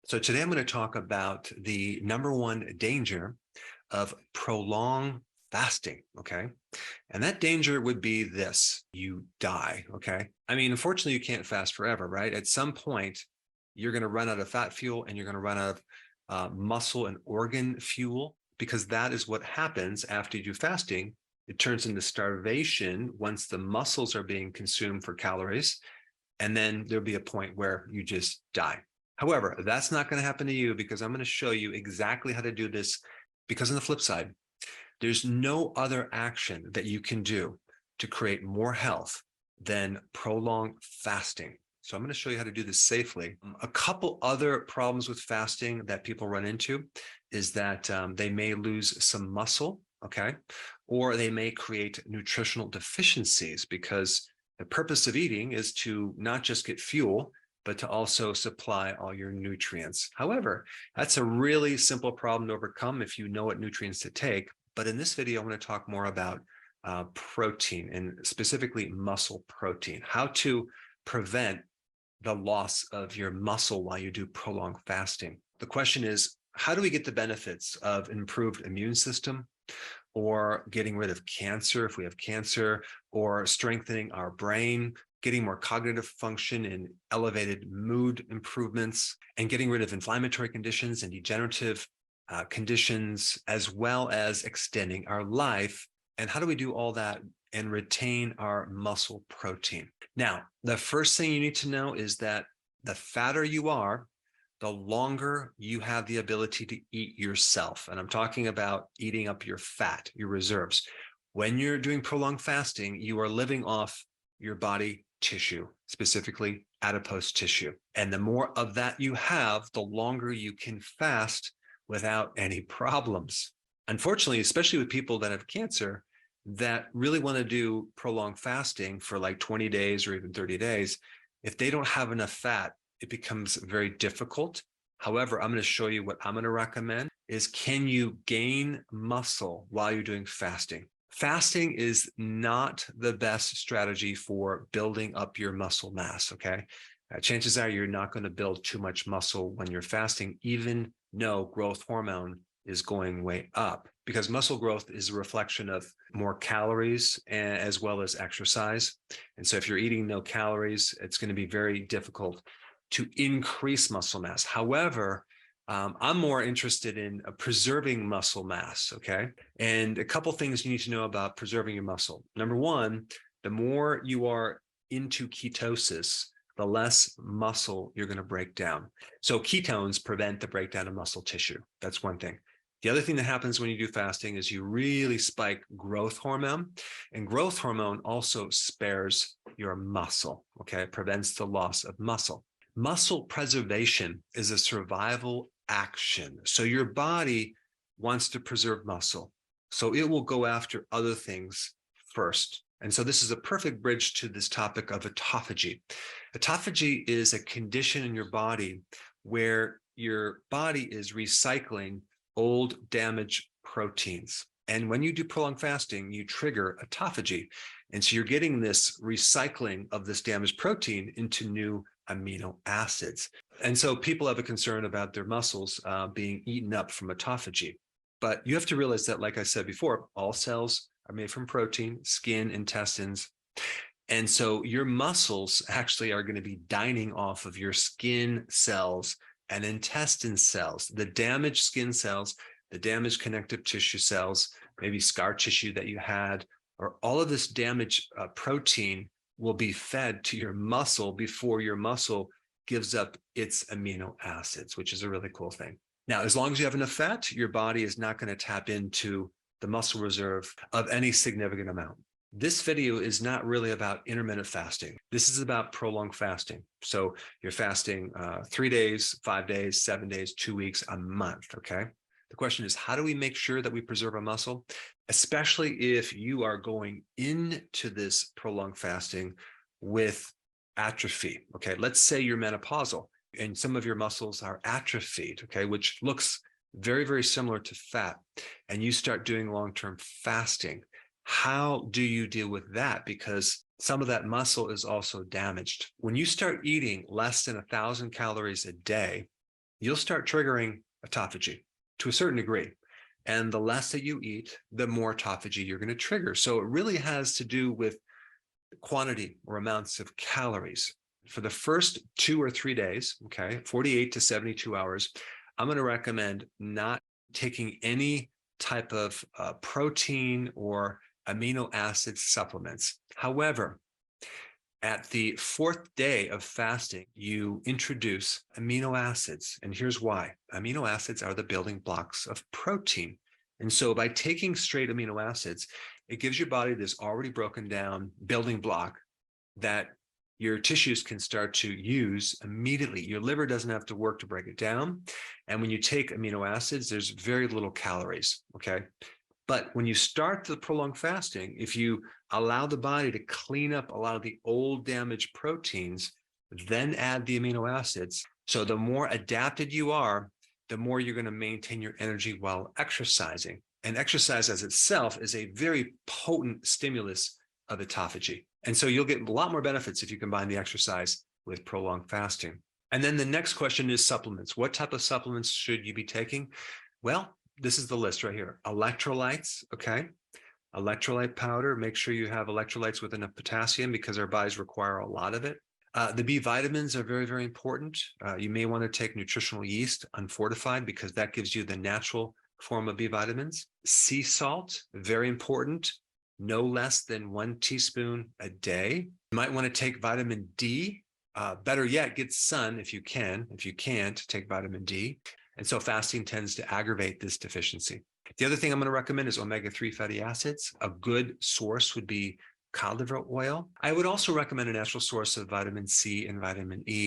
So today I'm going to talk about the number one danger of prolonged fasting. Okay. And that danger would be this: you die. Okay. I mean, unfortunately, you can't fast forever, right? At some point, you're going to run out of fat fuel and you're going to run out of muscle and organ fuel, because that is what happens after you do fasting. It turns into starvation once the muscles are being consumed for calories. And then there'll be a point where you just die. However, that's not going to happen to you, because I'm going to show you exactly how to do this. Because on the flip side, there's no other action that you can do to create more health than prolonged fasting. So I'm going to show you how to do this safely. A couple other problems with fasting that people run into is that they may lose some muscle, okay? Or they may create nutritional deficiencies, because the purpose of eating is to not just get fuel, but to also supply all your nutrients. However, that's a really simple problem to overcome if you know what nutrients to take. But in this video, I want to talk more about protein, and specifically muscle protein, how to prevent the loss of your muscle while you do prolonged fasting. The question is, how do we get the benefits of improved immune system, or getting rid of cancer if we have cancer, or strengthening our brain, getting more cognitive function and elevated mood improvements, and getting rid of inflammatory conditions and degenerative conditions, as well as extending our life? And how do we do all that and retain our muscle protein? Now, the first thing you need to know is that the fatter you are, the longer you have the ability to eat yourself. And I'm talking about eating up your fat, your reserves. When you're doing prolonged fasting, you are living off your body tissue, specifically adipose tissue. And the more of that you have, the longer you can fast without any problems. Unfortunately, especially with people that have cancer that really want to do prolonged fasting for like 20 days or even 30 days, if they don't have enough fat, it becomes very difficult. However, I'm going to show you what I'm going to recommend is, can you gain muscle while you're doing fasting? Fasting is not the best strategy for building up your muscle mass, okay? Chances are you're not going to build too much muscle when you're fasting, even though growth hormone is going way up, because muscle growth is a reflection of more calories as well as exercise. And so if you're eating no calories, it's going to be very difficult to increase muscle mass. However, I'm more interested in preserving muscle mass, okay? And a couple things you need to know about preserving your muscle. Number one, the more you are into ketosis, the less muscle you're going to break down. So ketones prevent the breakdown of muscle tissue. That's one thing. The other thing that happens when you do fasting is you really spike growth hormone, and growth hormone also spares your muscle, okay? It prevents the loss of muscle. Muscle preservation is a survival action. So your body wants to preserve muscle, so it will go after other things first. And so this is a perfect bridge to this topic of autophagy. Autophagy is a condition in your body where your body is recycling old damaged proteins. And when you do prolonged fasting, you trigger autophagy. And so you're getting this recycling of this damaged protein into new amino acids. And so people have a concern about their muscles being eaten up from autophagy. But you have to realize that, like I said before, all cells are made from protein, skin, intestines. And so your muscles actually are going to be dining off of your skin cells and intestine cells, the damaged skin cells, the damaged connective tissue cells, maybe scar tissue that you had, or all of this damaged protein will be fed to your muscle before your muscle gives up its amino acids, which is a really cool thing. Now, as long as you have enough fat, your body is not going to tap into the muscle reserve of any significant amount. This video is not really about intermittent fasting. This is about prolonged fasting. So you're fasting 3 days, 5 days, 7 days, 2 weeks, a month, okay? The question is, how do we make sure that we preserve our muscle, especially if you are going into this prolonged fasting with atrophy, okay? Let's say you're menopausal and some of your muscles are atrophied, okay, which looks very, very similar to fat, and you start doing long-term fasting. How do you deal with that? Because some of that muscle is also damaged. When you start eating less than 1,000 calories a day, you'll start triggering autophagy to a certain degree. And the less that you eat, the more autophagy you're going to trigger. So it really has to do with quantity or amounts of calories. For the first 2 or 3 days, okay, 48 to 72 hours, I'm going to recommend not taking any type of protein or amino acid supplements. However, at the 4th day of fasting, you introduce amino acids. And here's why. Amino acids are the building blocks of protein. And so by taking straight amino acids, it gives your body this already broken down building block that your tissues can start to use immediately. Your liver doesn't have to work to break it down. And when you take amino acids, there's very little calories, okay? But when you start the prolonged fasting, if you allow the body to clean up a lot of the old damaged proteins, then add the amino acids. So the more adapted you are, the more you're going to maintain your energy while exercising. And exercise as itself is a very potent stimulus of autophagy. And so you'll get a lot more benefits if you combine the exercise with prolonged fasting. And then the next question is supplements. What type of supplements should you be taking? Well, this is the list right here. Electrolytes, okay? Electrolyte powder. Make sure you have electrolytes with enough potassium because our bodies require a lot of it. The B vitamins are very, very important. You may want to take nutritional yeast unfortified because that gives you the natural form of B vitamins. Sea salt, very important. No less than 1 teaspoon a day. You might want to take vitamin D. Better yet, get sun if you can. If you can't, take vitamin D. And so fasting tends to aggravate this deficiency. The other thing I'm going to recommend is omega-3 fatty acids. A good source would be cod liver oil. I would also recommend a natural source of vitamin C and vitamin E.